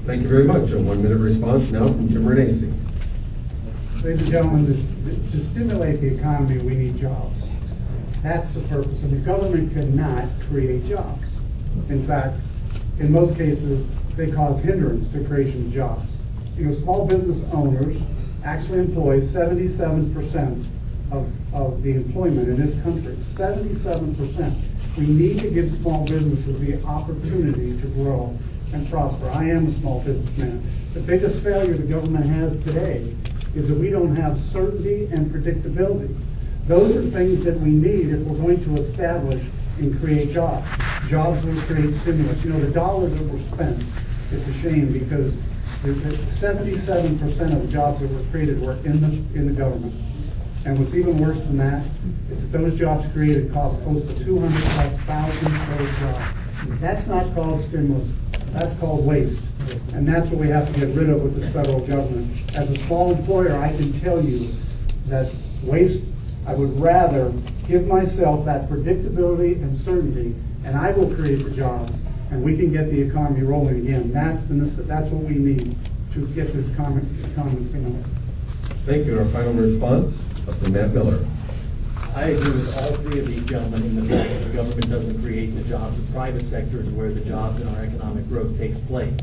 Thank you very much. A 1 minute response now from Jim Renacci. Ladies and gentlemen, to stimulate the economy, we need jobs. That's the purpose. And the government cannot create jobs. In fact, in most cases, they cause hindrance to creation of jobs. You know, small business owners actually employ 77% of the employment in this country. 77%. We need to give small businesses the opportunity to grow and prosper. I am a small businessman. The biggest failure the government has today is that we don't have certainty and predictability. Those are things that we need if we're going to establish and create jobs. Jobs will create stimulus. You know, the dollars that were spent, it's a shame because 77% of the jobs that were created were in the government. And what's even worse than that is that those jobs created cost close to 200,000 per job. That's not called stimulus. That's called waste. And that's what we have to get rid of with this federal government. As a small employer, I can tell you that waste, I would rather give myself that predictability and certainty, and I will create the jobs, and we can get the economy rolling again. That's what we need to get this economy stimulated. Thank you. Our final response from Matt Miller. I agree with all three of these gentlemen in the fact that the government doesn't create the jobs. The private sector is where the jobs and our economic growth takes place.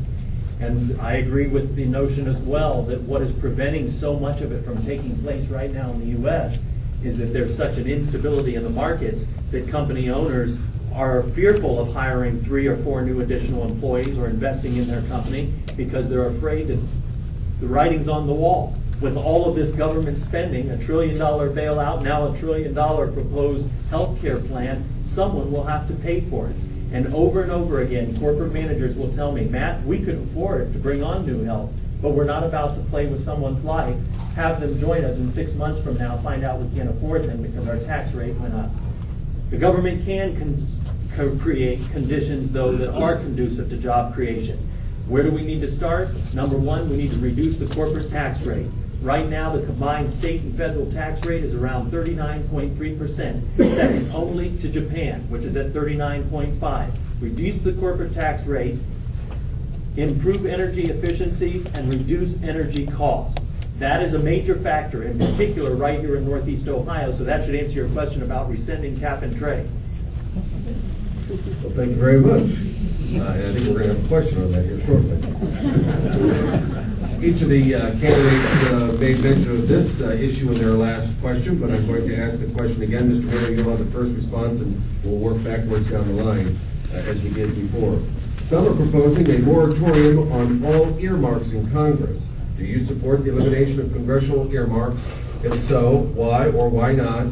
And I agree with the notion as well that what is preventing so much of it from taking place right now in the U.S. is that there's such an instability in the markets that company owners are fearful of hiring 3 or 4 new additional employees or investing in their company because they're afraid that the writing's on the wall. With all of this government spending, $1 trillion bailout, now $1 trillion proposed health care plan, someone will have to pay for it. And over again, corporate managers will tell me, Matt, we could afford to bring on new help, but we're not about to play with someone's life, have them join us in 6 months from now, find out we can't afford them because our tax rate went up. The government can create conditions, though, that are conducive to job creation. Where do we need to start? Number one, we need to reduce the corporate tax rate. Right now, the combined state and federal tax rate is around 39.3%, second only to Japan, which is at 39.5%. Reduce the corporate tax rate, improve energy efficiencies, and reduce energy costs. That is a major factor, in particular right here in Northeast Ohio, so that should answer your question about rescinding cap and trade. Well, thank you very much. And I think we're going to have a question on that here shortly. Each of the candidates made mention of this issue in their last question, but I'm going to ask the question again. Mr. Mayor, you'll have the first response, and we'll work backwards down the line as we did before. Some are proposing a moratorium on all earmarks in Congress. Do you support the elimination of congressional earmarks? If so, why or why not?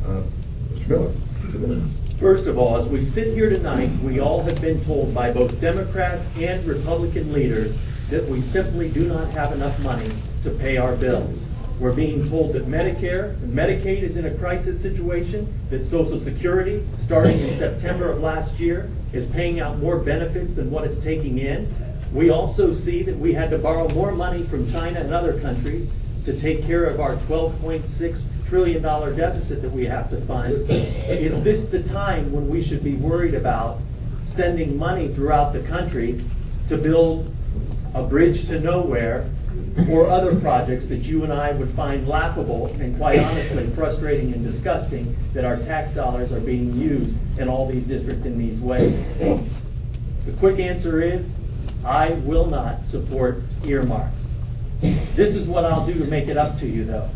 Mr. Miller, 2 minutes. First of all, as we sit here tonight, we all have been told by both Democrat and Republican leaders that we simply do not have enough money to pay our bills. We're being told that Medicare and Medicaid is in a crisis situation, that Social Security, starting in September of last year, is paying out more benefits than what it's taking in. We also see that we had to borrow more money from China and other countries to take care of our $12.6 trillion deficit that we have to fund. Is this the time when we should be worried about sending money throughout the country to build a bridge to nowhere or other projects that you and I would find laughable and quite honestly frustrating and disgusting that our tax dollars are being used in all these districts in these ways? The quick answer is I will not support earmarks. This is what I'll do to make it up to you, though.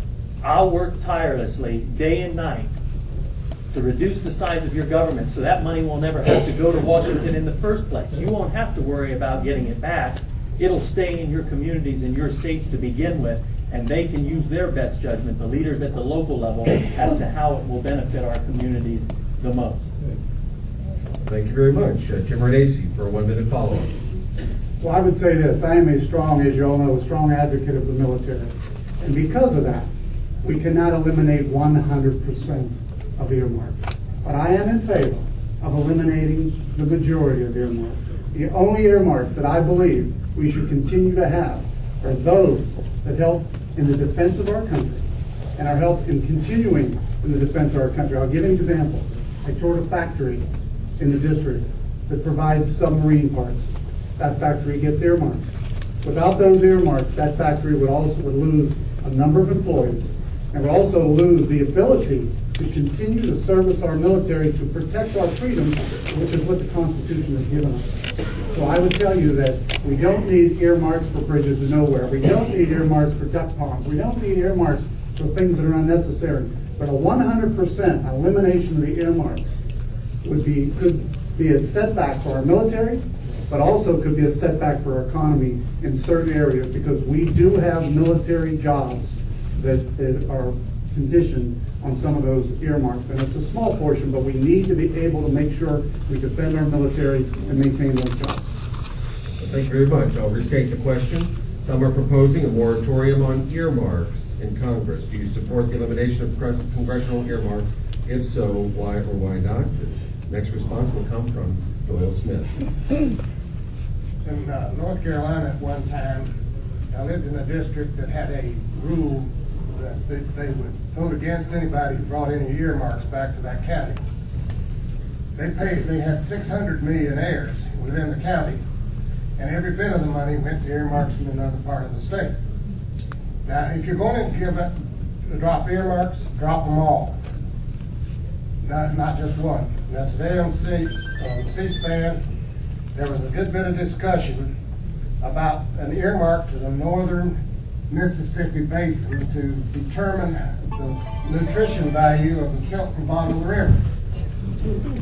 I'll work tirelessly day and night to reduce the size of your government so that money will never have to go to Washington in the first place. You won't have to worry about getting it back. It'll stay in your communities and your states to begin with, and they can use their best judgment, the leaders at the local level, as to how it will benefit our communities the most. Thank you very much. Jim Renacci for a 1 minute follow-up. Well, I would say this. I am a strong, as you all know, a strong advocate of the military. And because of that, we cannot eliminate 100% of earmarks. But I am in favor of eliminating the majority of earmarks. The only earmarks that I believe we should continue to have are those that help in the defense of our country and are help in continuing in the defense of our country. I'll give an example. I toured a factory in the district that provides submarine parts. That factory gets earmarks. Without those earmarks, that factory would lose a number of employees and would also lose the ability to continue to service our military to protect our freedoms, which is what the Constitution has given us. So I would tell you that we don't need earmarks for bridges to nowhere. We don't need earmarks for duck ponds. We don't need earmarks for things that are unnecessary. But a 100% elimination of the earmarks could be a setback for our military, but also could be a setback for our economy in certain areas, because we do have military jobs that are conditioned on some of those earmarks. And it's a small portion, but we need to be able to make sure we defend our military and maintain those jobs. Well, thank you very much. I'll restate the question. Some are proposing a moratorium on earmarks in Congress. Do you support the elimination of congressional earmarks? If so, why or why not? The next response will come from Doyle Smith. In North Carolina at one time, I lived in a district that had a rule that they would vote against anybody who brought any earmarks back to that county. They had 600 millionaires within the county, and every bit of the money went to earmarks in another part of the state. Now, if you're going to drop earmarks, drop them all, not just one. Now, today on C-SPAN, there was a good bit of discussion about an earmark to the northern Mississippi Basin to determine the nutrition value of the silt from the bottom of the river.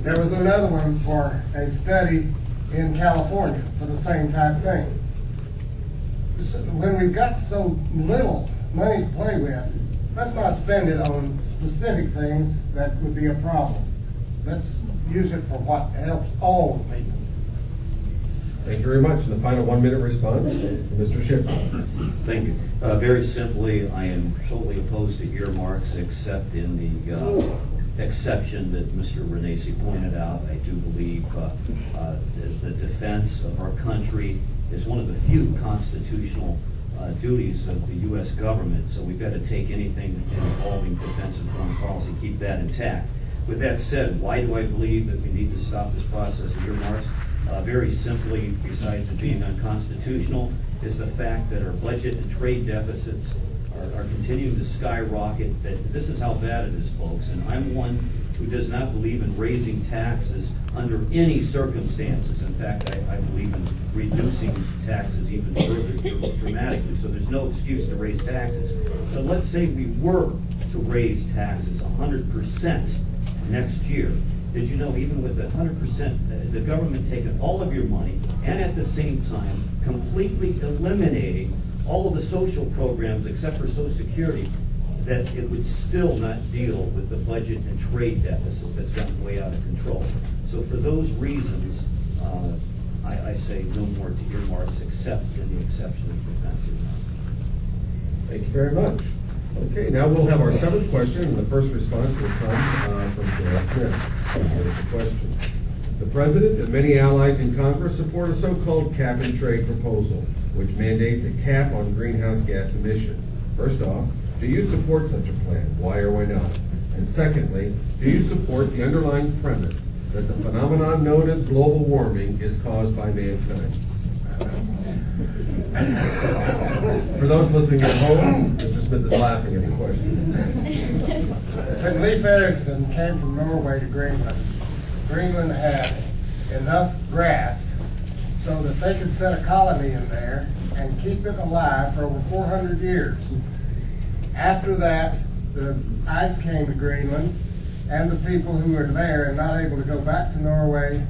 There was another one for a study in California for the same type thing. When we've got so little money to play with, let's not spend it on specific things that would be a problem. Let's use it for what helps all the people. Thank you very much. And the final 1 minute response from Mr. Schiffer. Thank you. Very simply, I am totally opposed to earmarks, except in the exception that Mr. Renacci pointed out. I do believe the defense of our country is one of the few constitutional duties of the U.S. government, so we've got to take anything involving defense and foreign policy, keep that intact. With that said, why do I believe that we need to stop this process of earmarks? Very simply, besides it being unconstitutional, is the fact that our budget and trade deficits are continuing to skyrocket. That this is how bad it is, folks. And I'm one who does not believe in raising taxes under any circumstances. In fact, I believe in reducing taxes even further dramatically. So there's no excuse to raise taxes. So let's say we were to raise taxes 100% next year. Did you know, even with 100%, the government taking all of your money and at the same time completely eliminating all of the social programs except for Social Security, that it would still not deal with the budget and trade deficit that's gotten way out of control. So for those reasons, I say no more to earmarks except in the exception of defense. Thank you very much. Okay, now we'll have our seventh question, and the first response will come from Doyle Smith. Here's the question. The President and many allies in Congress support a so-called cap-and-trade proposal, which mandates a cap on greenhouse gas emissions. First off, do you support such a plan? Why or why not? And secondly, do you support the underlying premise that the phenomenon known as global warming is caused by mankind? For those listening at home, Mr. Smith is laughing at the question. When Leif Erikson came from Norway to Greenland, Greenland had enough grass so that they could set a colony in there and keep it alive for over 400 years. After that, the ice came to Greenland, and the people who were there and not able to go back to Norway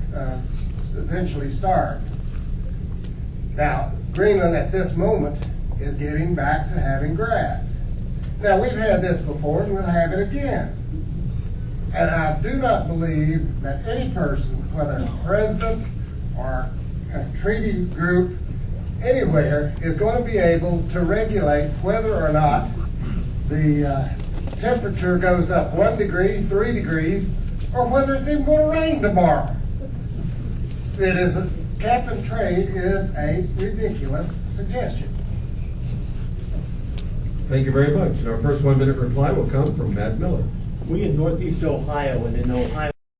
eventually starved. Now, Greenland at this moment is getting back to having grass. Now, we've had this before and we'll have it again. And I do not believe that any person, whether a president or a treaty group anywhere, is going to be able to regulate whether or not the temperature goes up 1 degree, 3 degrees, or whether it's even going to rain tomorrow. It is cap and trade is a ridiculous suggestion. Thank you very much. And our first 1 minute reply will come from Matt Miller. We in Northeast Ohio and in Ohio